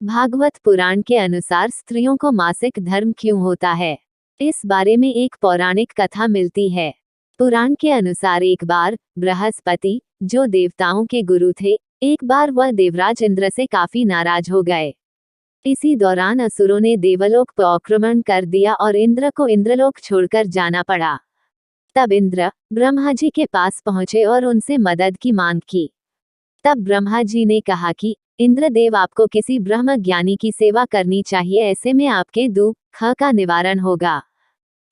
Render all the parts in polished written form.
भागवत पुराण के अनुसार स्त्रियों को मासिक धर्म क्यों होता है, इस बारे में एक पौराणिक कथा मिलती है। पुराण के अनुसार एक बार बृहस्पति, जो देवताओं के गुरु थे, एक बार वह देवराज इंद्र से काफी नाराज हो गए। इसी दौरान असुरों ने देवलोक पर आक्रमण कर दिया और इंद्र को इंद्रलोक छोड़कर जाना पड़ा। तब इंद्र ब्रह्मा जी के पास पहुंचे और उनसे मदद की मांग की। तब ब्रह्मा जी ने कहा कि इंद्रदेव, आपको किसी ब्रह्म ज्ञानी की सेवा करनी चाहिए, ऐसे में आपके दुख का निवारण होगा।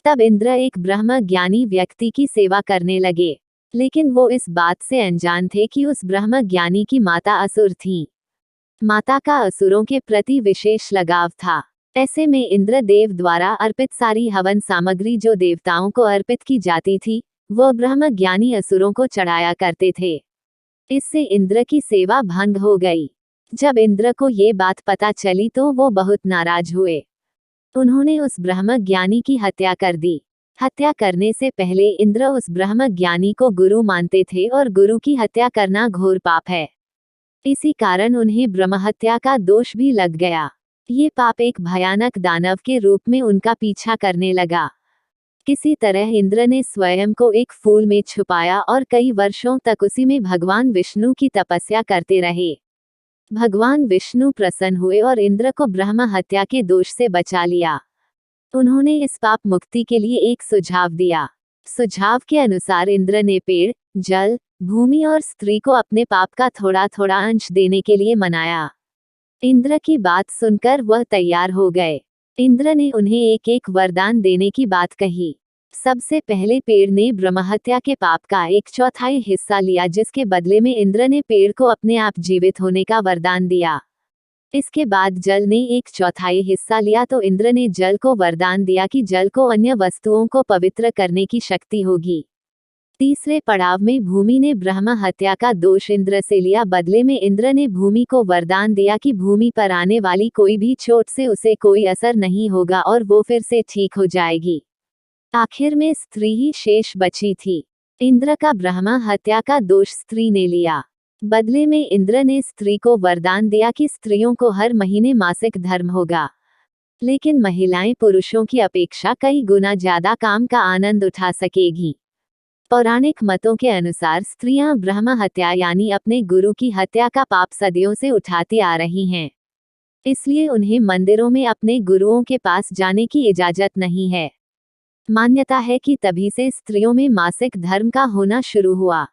तब इंद्र एक ब्रह्म ज्ञानी व्यक्ति की सेवा करने लगे, लेकिन वो इस बात से अनजान थे कि उस ब्रह्म ज्ञानी की माता असुर थीं। माता का असुरों के प्रति विशेष लगाव था। ऐसे में इंद्रदेव द्वारा अर्पित सारी हवन सामग्री जो देवताओं को अर्पित की जाती थी, वो ब्रह्म ज्ञानी असुरों को चढ़ाया करते थे। इससे इंद्र की सेवा भंग हो गई। जब इंद्र को ये बात पता चली तो वो बहुत नाराज हुए। उन्होंने उस ब्रह्म ज्ञानी की हत्या कर दी। हत्या करने से पहले इंद्र उस ब्रह्म ज्ञानी को गुरु मानते थे और गुरु की हत्या करना घोर पाप है। इसी कारण उन्हें ब्रह्महत्या का दोष भी लग गया। ये पाप एक भयानक दानव के रूप में उनका पीछा करने लगा। किसी तरह इंद्र ने स्वयं को एक फूल में छुपाया और कई वर्षों तक उसी में भगवान विष्णु की तपस्या करते रहे। भगवान विष्णु प्रसन्न हुए और इंद्र को ब्रह्म हत्या के दोष से बचा लिया। उन्होंने इस पाप मुक्ति के लिए एक सुझाव दिया। सुझाव के अनुसार इंद्र ने पेड़, जल, भूमि और स्त्री को अपने पाप का थोड़ा थोड़ा अंश देने के लिए मनाया। इंद्र की बात सुनकर वह तैयार हो गए। इंद्र ने उन्हें एक एक वरदान देने की बात कही। सबसे पहले पेड़ ने ब्रह्महत्या के पाप का 1/4 हिस्सा लिया, जिसके बदले में इंद्र ने पेड़ को अपने आप जीवित होने का वरदान दिया। इसके बाद जल ने 1/4 हिस्सा लिया तो इंद्र ने जल को वरदान दिया कि जल को अन्य वस्तुओं को पवित्र करने की शक्ति होगी। तीसरे पड़ाव में भूमि ने ब्रह्म हत्या का दोष इंद्र से लिया। बदले में इंद्र ने भूमि को वरदान दिया कि भूमि पर आने वाली कोई भी चोट से उसे कोई असर नहीं होगा और वो फिर से ठीक हो जाएगी। आखिर में स्त्री ही शेष बची थी। इंद्र का ब्रह्म हत्या का दोष स्त्री ने लिया। बदले में इंद्र ने स्त्री को वरदान दिया कि स्त्रियों को हर महीने मासिक धर्म होगा, लेकिन महिलाएं पुरुषों की अपेक्षा कई गुना ज्यादा काम का आनंद उठा सकेगी। पौराणिक मतों के अनुसार स्त्रियां ब्रह्म हत्या यानी अपने गुरु की हत्या का पाप सदियों से उठाती आ रही हैं। इसलिए उन्हें मंदिरों में अपने गुरुओं के पास जाने की इजाजत नहीं है। मान्यता है कि तभी से स्त्रियों में मासिक धर्म का होना शुरू हुआ।